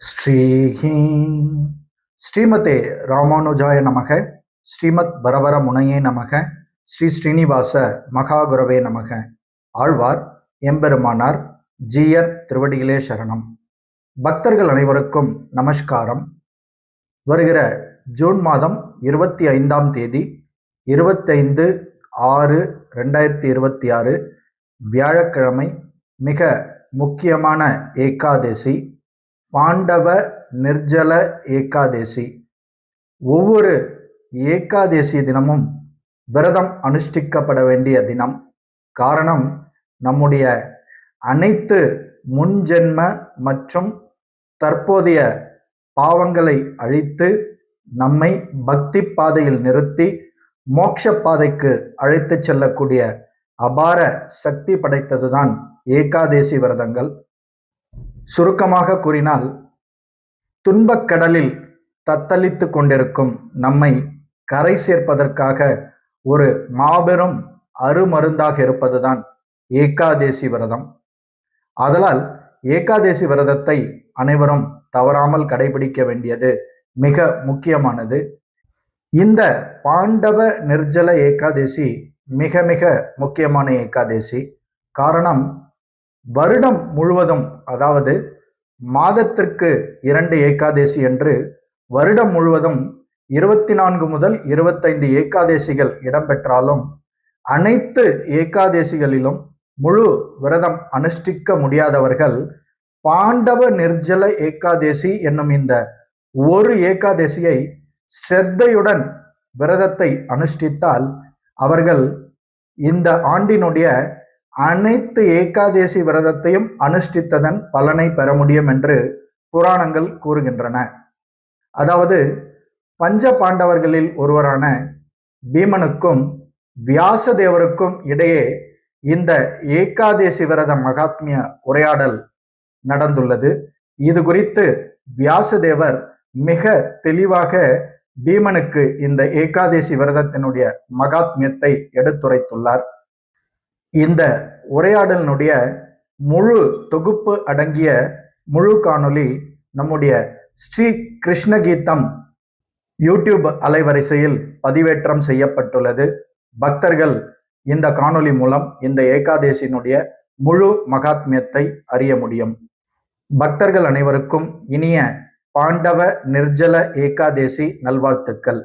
ஸ்ரீஹி ஸ்ரீமதே ராமானுஜாய நமக. ஸ்ரீமத் பரவர முனையே நமக. ஸ்ரீ ஸ்ரீனிவாச மகாகுரவே நமக. ஆழ்வார் எம்பெருமானார் ஜீயர் திருவடிகளே சரணம். பக்தர்கள் அனைவருக்கும் நமஸ்காரம். வருகிற ஜூன் மாதம் 25ஆம் தேதி 25/6/2026 வியாழக்கிழமை மிக முக்கியமான ஏகாதசி, பாண்டவ நிர்ஜல ஏகாதசி. ஒவ்வொரு ஏகாதசி தினமும் விரதம் அனுஷ்டிக்கப்பட வேண்டிய தினம். காரணம், நம்முடைய அனைத்து முன்ஜென்ம மற்றும் தற்போதைய பாவங்களை அழித்து நம்மை பக்தி பாதையில் நிறுத்தி மோட்ச பாதைக்கு அழைத்து செல்லக்கூடிய அபார சக்தி படைத்ததுதான் ஏகாதசி விரதங்கள். சுருக்கமாக கூறினால், துன்பக்கடலில் தத்தளித்து கொண்டிருக்கும் நம்மை கரை சேர்ப்பதற்காக ஒரு மாபெரும் அருமருந்தாக இருப்பதுதான் ஏகாதசி விரதம். ஆதலால் ஏகாதசி விரதத்தை அனைவரும் தவறாமல் கடைபிடிக்க வேண்டியது மிக முக்கியமானது. இந்த பாண்டவ நிர்ஜல ஏகாதசி மிக மிக முக்கியமான ஏகாதசி. காரணம், வருடம் முழுவதும், அதாவது மாதத்திற்கு 2 ஏகாதசி என்று வருடம் முழுவதும் 24 முதல் 25 ஏகாதசிகள் இடம்பெற்றாலும் அனைத்து ஏகாதசிகளிலும் முழு விரதம் அனுஷ்டிக்க முடியாதவர்கள் பாண்டவ நிர்ஜல ஏகாதசி என்னும் இந்த ஒரு ஏகாதசியை ஸ்ரத்தையுடன் விரதத்தை அனுஷ்டித்தால் அவர்கள் இந்த ஆண்டினுடைய அனைத்து ஏகாதசி விரதத்தையும் அனுஷ்டித்ததன் பலனை பெற முடியும் என்று புராணங்கள் கூறுகின்றன. அதாவது, பஞ்ச பாண்டவர்களில் ஒருவரான பீமனுக்கும் வியாசதேவருக்கும் இடையே இந்த ஏகாதசி விரத மகாத்மிய உரையாடல் நடந்துள்ளது. இது குறித்து வியாசதேவர் மிக தெளிவாக பீமனுக்கு இந்த ஏகாதசி விரதத்தினுடைய மகாத்மியத்தை எடுத்துரைத்துள்ளார். இந்த உரையாடலினுடைய முழு தொகுப்பு அடங்கிய முழு காணொளி நம்முடைய ஸ்ரீ கிருஷ்ண கீதம் யூடியூப் அலைவரிசையில் பதிவேற்றம் செய்யப்பட்டுள்ளது. பக்தர்கள் இந்த காணொளி மூலம் இந்த ஏகாதசியினுடைய முழு மகாத்மியத்தை அறிய முடியும். பக்தர்கள் அனைவருக்கும் இனிய பாண்டவ நிர்ஜல ஏகாதசி நல்வாழ்த்துக்கள்.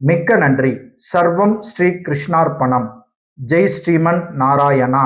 மிக்க நன்றி. சர்வம் ஸ்ரீ கிருஷ்ணார்ப்பணம். ஜெய் ஸ்ரீமன் நாராயணா.